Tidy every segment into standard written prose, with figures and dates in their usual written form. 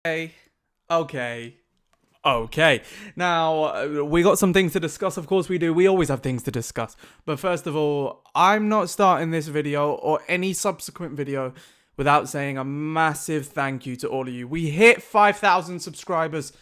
Okay. Now, we got some things to discuss. Of course we do. We always have things to discuss. But first of all, I'm not starting this video or any subsequent video without saying a massive thank you to all of you. We hit 5,000 subscribers.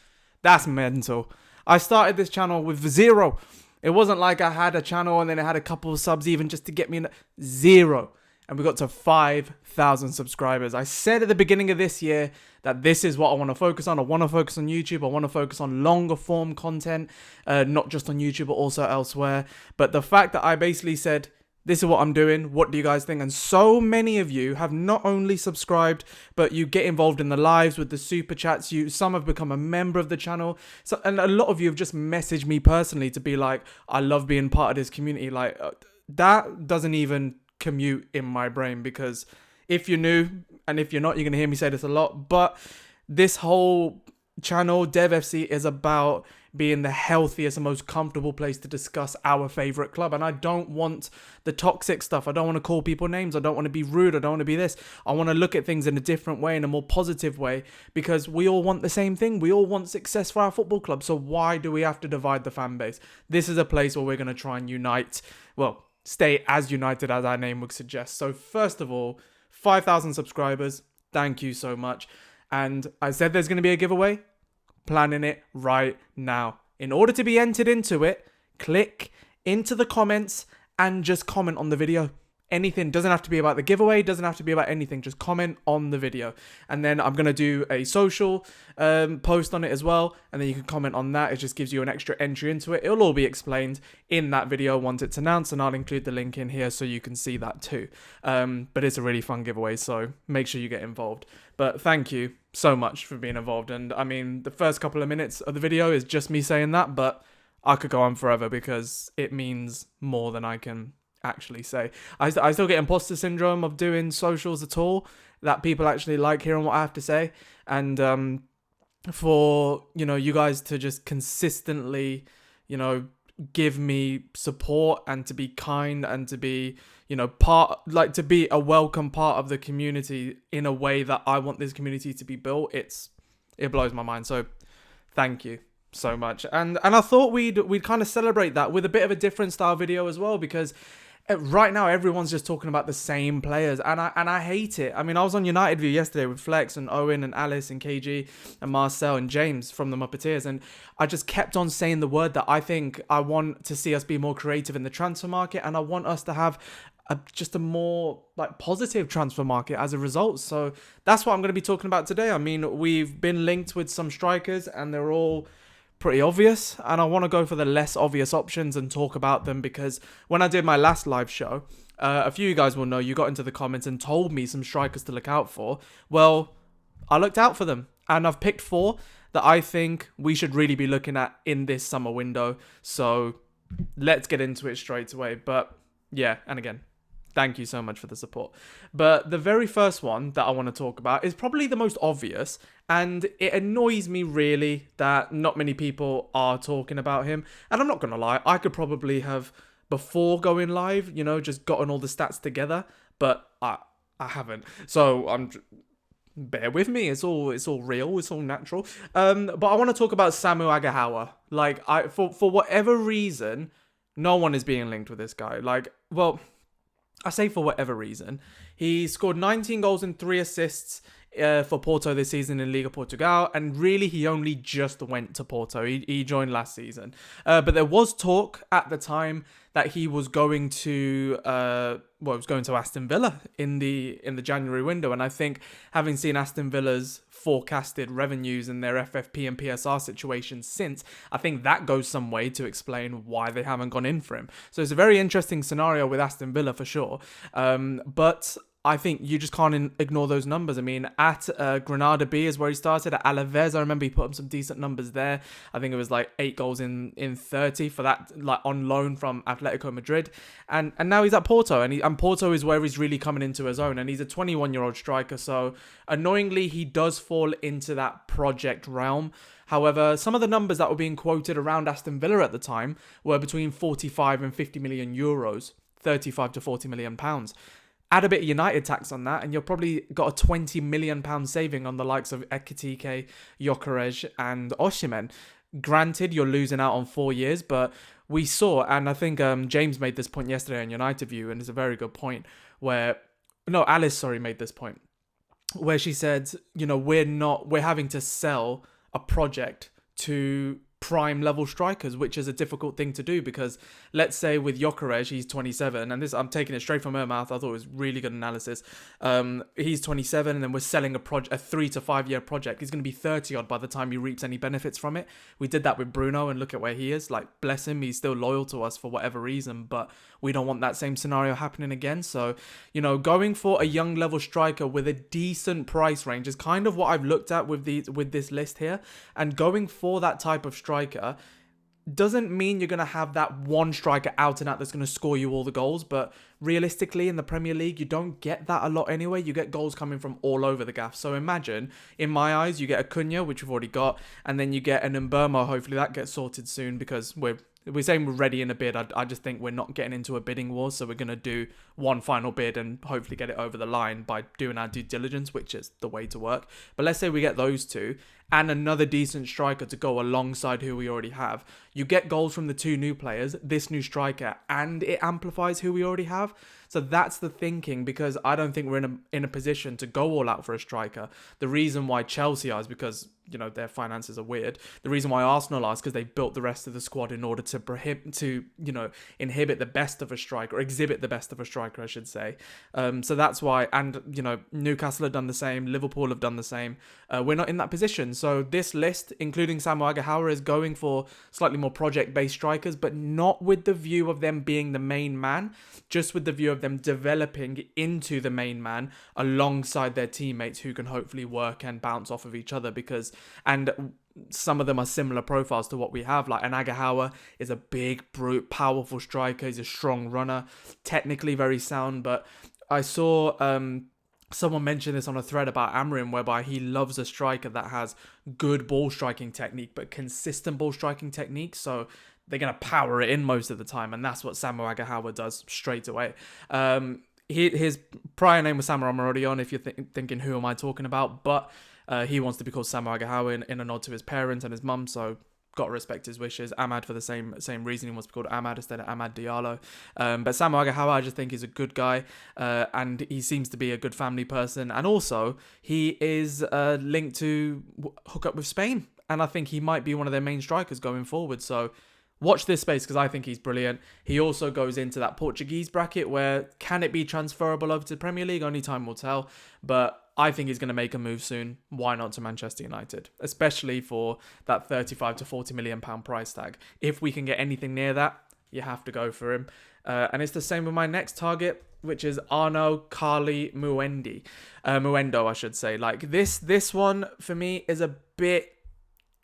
That's mental. I started this channel with 0. It wasn't like I had a channel and then it had a couple of subs even just to get me 0. And we got to 5,000 subscribers. I said at the beginning of this year that this is what I want to focus on. I want to focus on YouTube. I want to focus on longer form content, not just on YouTube, but also elsewhere. But the fact that I basically said, this is what I'm doing. What do you guys think? And so many of you have not only subscribed, but you get involved in the lives with the super chats. Some have become a member of the channel. And a lot of you have just messaged me personally to be like, I love being part of this community. Like, that doesn't even commute in my brain, because if you're new and if you're not, you're gonna hear me say this a lot, but this whole channel, DevFC, is about being the healthiest and most comfortable place to discuss our favorite club. And I don't want the toxic stuff. I don't want to call people names. I don't want to be rude. I don't want to be this. I want to look at things in a different way, in a more positive way, because we all want the same thing. We all want success for our football club. So why do we have to divide the fan base? This is a place where we're going to try and unite. Well, stay as united as our name would suggest. So first of all, 5,000 subscribers. Thank you so much. And I said there's going to be a giveaway. Planning it right now. In order to be entered into it, click into the comments and just comment on the video. Anything. Doesn't have to be about the giveaway, doesn't have to be about anything. Just comment on the video. And then I'm going to do a social post on it as well. And then you can comment on that. It just gives you an extra entry into it. It'll all be explained in that video once it's announced. And I'll include the link in here so you can see that too. But it's a really fun giveaway, so make sure you get involved. But thank you so much for being involved. And I mean, the first couple of minutes of the video is just me saying that. But I could go on forever because it means more than I can actually say. I still get imposter syndrome of doing socials at all, that people actually like hearing what I have to say. And for, you guys to just consistently, give me support and to be kind and to be, to be a welcome part of the community in a way that I want this community to be built, it blows my mind. So thank you so much. And I thought we'd kind of celebrate that with a bit of a different style video as well, because right now everyone's just talking about the same players, and I hate it. I mean, I was on United View yesterday with Flex and Owen and Alice and KG and Marcel and James from the Muppeteers, and I just kept on saying the word that I think I want to see us be more creative in the transfer market, and I want us to have just a more positive transfer market as a result. So that's what I'm going to be talking about today. I mean, we've been linked with some strikers and they're all pretty obvious, and I want to go for the less obvious options and talk about them, because when I did my last live show, a few of you guys will know, you got into the comments and told me some strikers to look out for. Well, I looked out for them, and I've picked 4 that I think we should really be looking at in this summer window. So let's get into it straight away. But yeah, and again, thank you so much for the support. But the very first one that I want to talk about is probably the most obvious, and it annoys me really that not many people are talking about him. And I'm not going to lie, I could probably have, before going live, just gotten all the stats together, but I haven't. So bear with me. It's all real. It's all natural. But I want to talk about Samu Agahawa. For whatever reason, no one is being linked with this guy. I say for whatever reason. He scored 19 goals and 3 assists for Porto this season in Liga Portugal, and really he only just went to Porto. He joined last season. But there was talk at the time that he was going to Aston Villa in the January window, and I think, having seen Aston Villa's forecasted revenues and their FFP and PSR situation since, I think that goes some way to explain why they haven't gone in for him. So it's a very interesting scenario with Aston Villa for sure. But I think you just can't ignore those numbers. I mean, at Granada B is where he started. At Alaves, I remember he put up some decent numbers there. I think it was 8 goals in 30 for that, on loan from Atletico Madrid. And now he's at Porto, and Porto is where he's really coming into his own. And he's a 21-year-old striker, so annoyingly, he does fall into that project realm. However, some of the numbers that were being quoted around Aston Villa at the time were between 45 and 50 million euros, 35 to 40 million pounds. Add a bit of United tax on that, and you've probably got a £20 million saving on the likes of Ekitike, Gyokeres, and Osimhen. Granted, you're losing out on 4 years, but we saw, and I think James made this point yesterday on United View, and it's a very good point, Alice made this point, where she said, we're having to sell a project to prime level strikers, which is a difficult thing to do, because let's say with Gyokeres, he's 27, and this, I'm taking it straight from her mouth, I thought it was really good analysis. He's 27, and then we're selling a 3 to 5 year project. He's going to be 30 odd by the time he reaps any benefits from it. We did that with Bruno, and look at where he is. Like, bless him, he's still loyal to us for whatever reason, but we don't want that same scenario happening again. So, going for a young level striker with a decent price range is kind of what I've looked at with this list here, and going for that type of striker doesn't mean you're going to have that one striker out and out that's going to score you all the goals, but realistically in the Premier League you don't get that a lot anyway. You get goals coming from all over the gaff. So imagine, in my eyes, you get a Cunha, which we've already got, and then you get an Mbeumo. Hopefully that gets sorted soon, because we're saying we're ready in a bid. I just think we're not getting into a bidding war, so we're going to do one final bid and hopefully get it over the line by doing our due diligence, which is the way to work. But let's say we get those two and another decent striker to go alongside who we already have. You get goals from the two new players, this new striker, and it amplifies who we already have. So that's the thinking, because I don't think we're in a position to go all out for a striker. The reason why Chelsea are is because, their finances are weird. The reason why Arsenal are is because they built the rest of the squad in order to inhibit the best of a striker, or exhibit the best of a striker, I should say. So that's why, and, Newcastle have done the same, Liverpool have done the same. We're not in that position. So this list, including Samuel Agahawa, is going for slightly more project-based strikers, but not with the view of them being the main man, just with the view of them developing into the main man alongside their teammates who can hopefully work and bounce off of each other, and some of them are similar profiles to what we have. Like, an Agahawa is a big, brute, powerful striker. He's a strong runner, technically very sound, but I saw someone mentioned this on a thread about Amorim, whereby he loves a striker that has good ball striking technique, but consistent ball striking technique. So they're going to power it in most of the time, and that's what Samuel Agahawa does straight away. His prior name was Samuel Amorodion, if you're thinking, who am I talking about? But he wants to be called Samuel Agahawa in a nod to his parents and his mum, so got to respect his wishes. Ahmad, for the same reason, he wants to be called Ahmad instead of Ahmad Diallo. But Samuel Agahawa, I just think he's a good guy, and he seems to be a good family person, and also he is linked to hook up with Spain, and I think he might be one of their main strikers going forward. So watch this space, because I think he's brilliant. He also goes into that Portuguese bracket where, can it be transferable over to the Premier League? Only time will tell. But I think he's going to make a move soon. Why not to Manchester United? Especially for that 35 to 40 million pound price tag. If we can get anything near that, you have to go for him. And it's the same with my next target, which is Arno Carly Muendo, I should say. Like, this one for me is a bit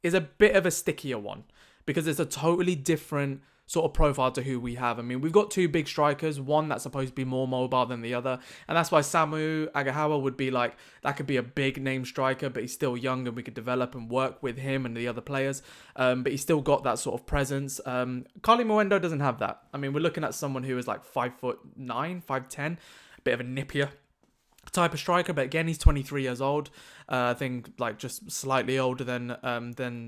of a stickier one, because it's a totally different sort of profile to who we have. I mean, we've got two big strikers, one that's supposed to be more mobile than the other, and that's why Samu Agahawa would be like, that could be a big name striker, but he's still young and we could develop and work with him and the other players, but he's still got that sort of presence. Carly Muendo doesn't have that. I mean, we're looking at someone who is like 5'9", 5'10", a bit of a nippier type of striker, but again, he's 23 years old. I think like just slightly older than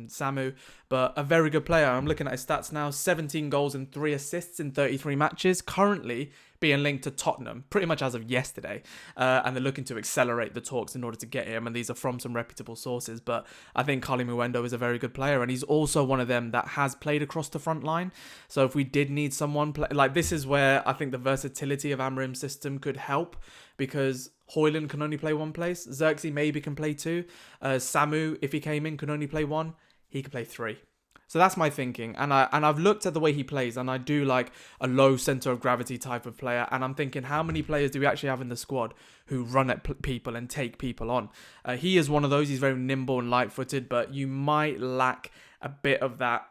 Samu, but a very good player. I'm looking at his stats now: 17 goals and 3 assists in 33 matches. Currently being linked to Tottenham, pretty much as of yesterday, and they're looking to accelerate the talks in order to get him. And these are from some reputable sources. But I think Carly Muendo is a very good player, and he's also one of them that has played across the front line. So if we did need someone this is where I think the versatility of Amorim's system could help, because Højlund can only play one place. Xerxes maybe can play two. Samu, if he came in, can only play one. He could play three. So that's my thinking. And I've looked at the way he plays, and I do like a low center of gravity type of player. And I'm thinking, how many players do we actually have in the squad who run at people and take people on? He is one of those. He's very nimble and light-footed, but you might lack a bit of that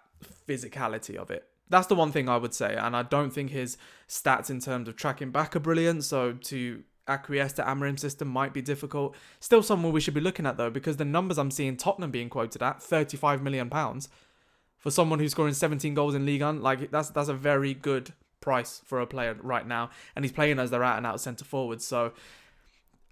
physicality of it. That's the one thing I would say. And I don't think his stats in terms of tracking back are brilliant. So to acquiesce to Amorim's system might be difficult. Still someone we should be looking at though, because the numbers I'm seeing Tottenham being quoted at, £35 million for someone who's scoring 17 goals in Ligue 1, like that's a very good price for a player right now, and he's playing as their out-and-out centre forward. So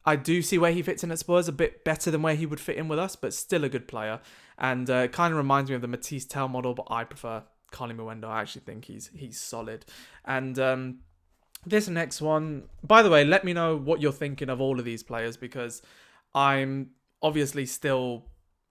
I do see where he fits in at Spurs a bit better than where he would fit in with us, but still a good player. And it kind of reminds me of the Matisse Tel model, but I prefer Carly Mwendo. I actually think he's solid. And this next one, by the way, let me know what you're thinking of all of these players, because I'm obviously still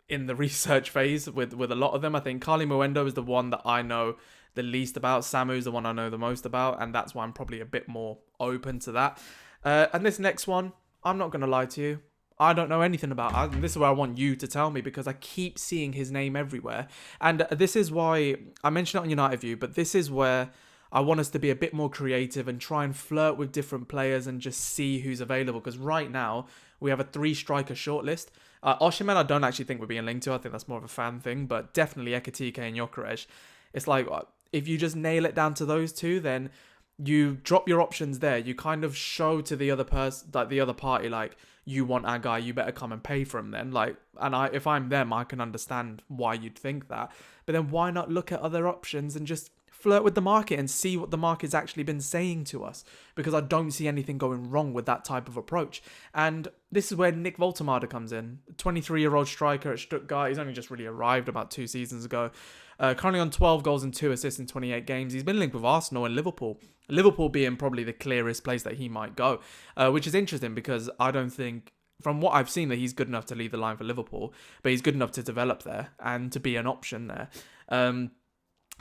in the research phase with a lot of them. I think Carly Mwendo is the one that I know the least about. Samu's the one I know the most about, and that's why I'm probably a bit more open to that. And this next one, I'm not going to lie to you, I don't know anything about. This is where I want you to tell me, because I keep seeing his name everywhere. And this is why I mentioned it on United View, but this is where I want us to be a bit more creative and try and flirt with different players and just see who's available. Because right now, we have a 3-striker shortlist. Osimhen, I don't actually think we're being linked to. I think that's more of a fan thing. But definitely Ekitike and Gyokeres. It's like, if you just nail it down to those two, then you drop your options there. You kind of show to the other person, like the other party, like, you want our guy, you better come and pay for him then. Like, and if I'm them, I can understand why you'd think that. But then why not look at other options and just flirt with the market and see what the market's actually been saying to us? Because I don't see anything going wrong with that type of approach. And this is where Nick Voltemade comes in. 23-year-old striker at Stuttgart. He's only just really arrived about 2 seasons ago. Currently on 12 goals and 2 assists in 28 games. He's been linked with Arsenal and Liverpool. Liverpool being probably the clearest place that he might go. Which is interesting, because I don't think, from what I've seen, that he's good enough to lead the line for Liverpool. But he's good enough to develop there and to be an option there.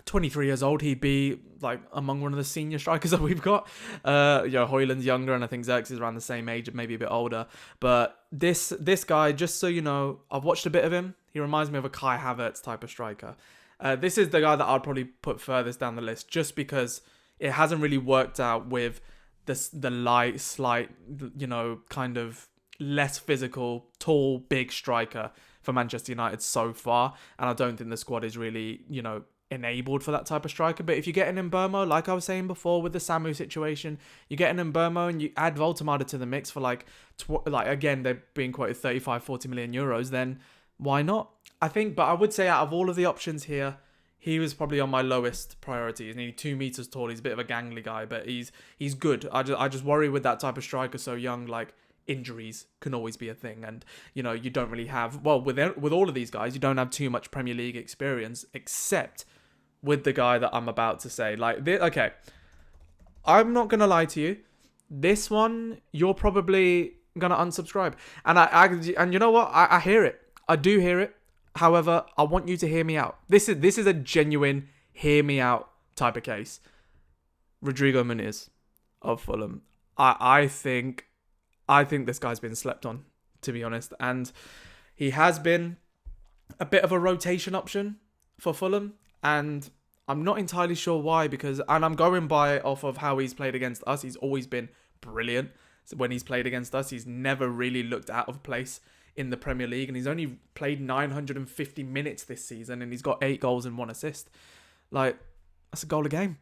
23 years old, he'd be like among one of the senior strikers that we've got. Højlund's younger, and I think Xerxes is around the same age, maybe a bit older. But this guy, just so you know, I've watched a bit of him. He reminds me of a Kai Havertz type of striker. This is the guy that I'd probably put furthest down the list, just because it hasn't really worked out with the light, slight, kind of less physical, tall, big striker for Manchester United so far. And I don't think the squad is really, enabled for that type of striker. But if you get an Mbeumo, like I was saying before with the Samu situation, you get an Mbeumo and you add Voltemade to the mix for again, they're being quoted 35-40 million euros, then why not? I think, but I would say out of all of the options here, he was probably on my lowest priority. He's nearly 2 meters tall. He's a bit of a gangly guy, but he's good. I just worry with that type of striker so young, like, injuries can always be a thing, and you don't really have, well, with all of these guys, you don't have too much Premier League experience, except with the guy that I'm about to say. Okay, I'm not gonna lie to you, this one you're probably gonna unsubscribe, and you know what, I hear it, I do hear it. However, I want you to hear me out. This is a genuine hear me out type of case. Rodrigo Menz of Fulham. I think this guy's been slept on, to be honest. And he has been a bit of a rotation option for Fulham. And I'm not entirely sure why, and I'm going off of how he's played against us. He's always been brilliant. So when he's played against us, he's never really looked out of place in the Premier League. And he's only played 950 minutes this season. And he's got 8 goals and 1 assist. Like, that's a goal a game.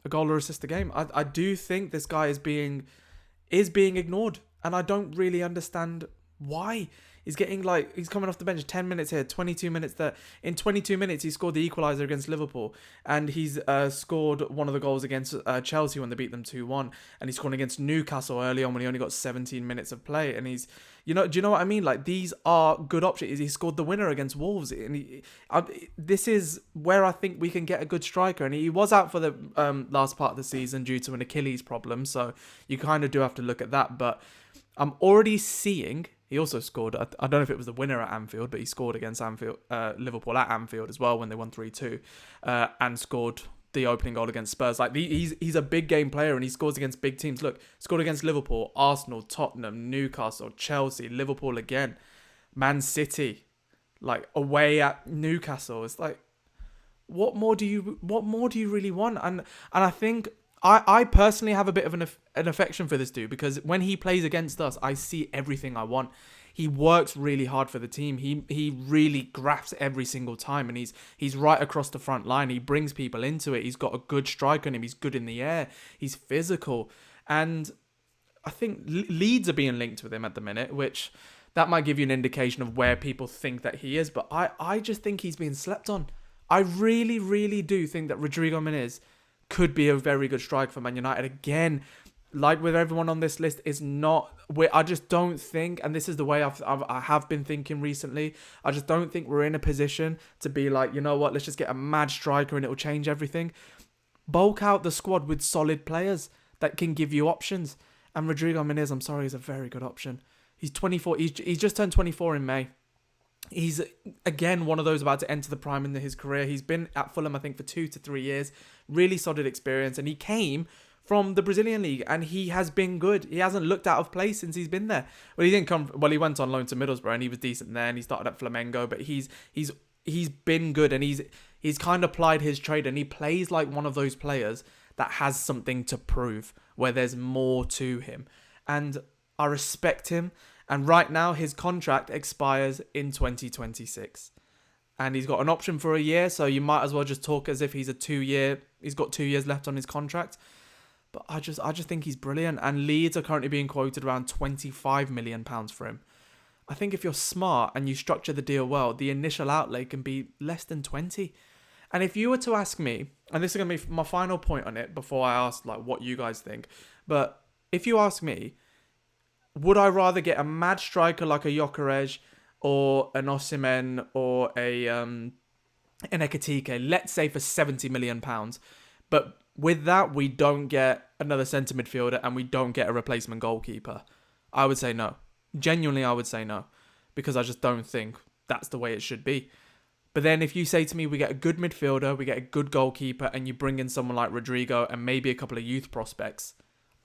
A goal or assist a game. I do think this guy is being ignored. And I don't really understand why. He's coming off the bench 10 minutes here, 22 minutes there. In 22 minutes, he scored the equaliser against Liverpool. And he's scored one of the goals against Chelsea when they beat them 2-1. And he's scored against Newcastle early on when he only got 17 minutes of play. And he's, do you know what I mean? Like, these are good options. He scored the winner against Wolves. And this is where I think we can get a good striker. And he was out for the last part of the season due to an Achilles problem. So you kind of do have to look at that. But I'm already seeing, he also scored, I don't know if it was the winner at Anfield, but he scored against Liverpool at Anfield as well when they won 3-2, and scored the opening goal against Spurs. Like, he's a big game player, and he scores against big teams. Look, scored against Liverpool, Arsenal, Tottenham, Newcastle, Chelsea, Liverpool again, Man City, like, away at Newcastle. It's like, what more do you really want? And I think I personally have a bit of an affection for this dude, because when he plays against us, I see everything I want. He works really hard for the team. He really grafts every single time, and he's right across the front line. He brings people into it. He's got a good strike on him. He's good in the air. He's physical. And I think Leeds are being linked with him at the minute, which that might give you an indication of where people think that he is. But I just think he's being slept on. I really, really do think that Rodrigo Menz could be a very good striker for Man United. Again, like with everyone on this list, is not. I just don't think, and this is the way I have been thinking recently. I just don't think we're in a position to be like, you know what, let's just get a mad striker and it will change everything. Bulk out the squad with solid players that can give you options. And Rodrigo Menz, I'm sorry, is a very good option. He's 24. He's just turned 24 in May. He's, again, one of those about to enter the prime in his career. He's been at Fulham, I think, for 2 to 3 years. Really solid experience. And he came from the Brazilian league, and he has been good. He hasn't looked out of place since he's been there. Well, he didn't come. Well, he went on loan to Middlesbrough, and he was decent there, and he started at Flamengo. But he's been good, and he's kind of applied his trade, and he plays like one of those players that has something to prove, where there's more to him. And I respect him. And right now, his contract expires in 2026. And he's got an option for a year, so you might as well just talk as if he's got 2 years left on his contract. But I just think he's brilliant. And Leeds are currently being quoted around £25 million for him. I think if you're smart and you structure the deal well, the initial outlay can be less than 20. And if you were to ask me, and this is going to be my final point on it before I ask like what you guys think, but if you ask me, would I rather get a mad striker like a Gyokeres or an Osimhen or an Ekitike, let's say for £70 million, but with that, we don't get another centre midfielder and we don't get a replacement goalkeeper? I would say no. Genuinely, I would say no. Because I just don't think that's the way it should be. But then if you say to me, we get a good midfielder, we get a good goalkeeper, and you bring in someone like Rodrigo and maybe a couple of youth prospects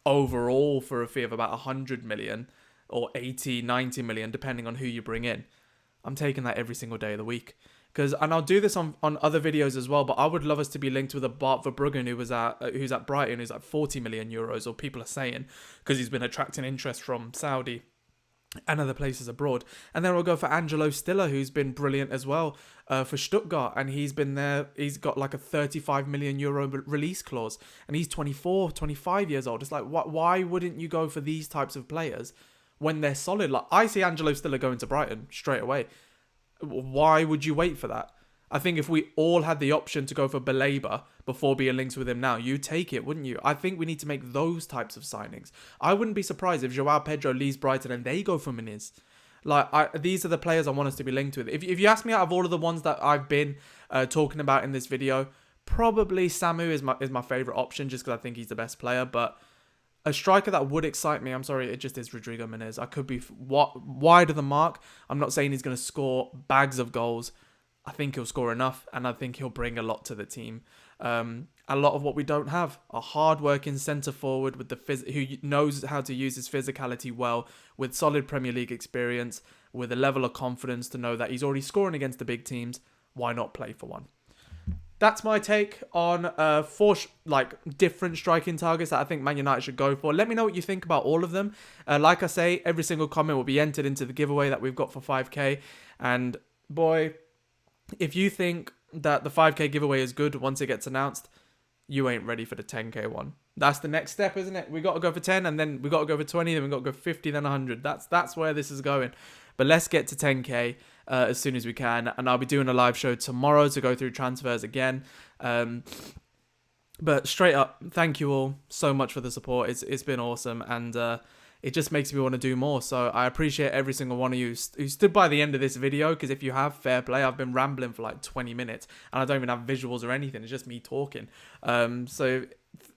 overall for a fee of about 100 million or 80, 90 million, depending on who you bring in, I'm taking that every single day of the week. And I'll do this on other videos as well, but I would love us to be linked with a Bart Verbruggen who's at Brighton, who's like 40 million euros, or people are saying, because he's been attracting interest from Saudi and other places abroad. And then we'll go for Angelo Stiller, who's been brilliant as well for Stuttgart, and he's been there. He's got like a 35 million euro release clause, and he's 24, 25 years old. It's like, why wouldn't you go for these types of players when they're solid? Like, I see Angelo Stiller going to Brighton straight away. Why would you wait for that? I think if we all had the option to go for Baleba before being linked with him now, you'd take it, wouldn't you? I think we need to make those types of signings. I wouldn't be surprised if Joao Pedro leaves Brighton and they go for Menz. These are the players I want us to be linked with. If you ask me, out of all of the ones that I've been talking about in this video, probably Samu is my favourite option, just because I think he's the best player. But a striker that would excite me, I'm sorry, it just is Rodrigo Menz. I could be wide of the mark. I'm not saying he's going to score bags of goals. I think he'll score enough, and I think he'll bring a lot to the team. A lot of what we don't have, a hard-working centre forward with who knows how to use his physicality well, with solid Premier League experience, with a level of confidence to know that he's already scoring against the big teams. Why not play for one? That's my take on 4 different striking targets that I think Man United should go for. Let me know what you think about all of them. Like I say, every single comment will be entered into the giveaway that we've got for 5k. And boy, if you think that the 5k giveaway is good once it gets announced, you ain't ready for the 10k one. That's the next step, isn't it? We got to go for 10, and then we got to go for 20, then we got to go for 50, then 100. That's where this is going. But let's get to 10k as soon as we can, and I'll be doing a live show tomorrow to go through transfers again. But straight up, thank you all so much for the support. It's been awesome, and it just makes me want to do more. So I appreciate every single one of you who stood by the end of this video, because if you have, fair play. I've been rambling for like 20 minutes and I don't even have visuals or anything. It's just me talking. So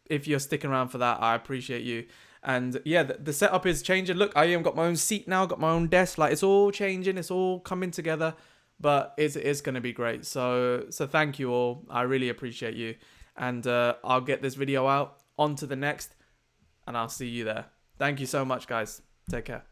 if you're sticking around for that, I appreciate you. And yeah, the setup is changing. Look, I even got my own seat now, got my own desk. Like, it's all changing. It's all coming together, but it's going to be great. So thank you all. I really appreciate you. And I'll get this video out, on to the next, and I'll see you there. Thank you so much, guys. Take care.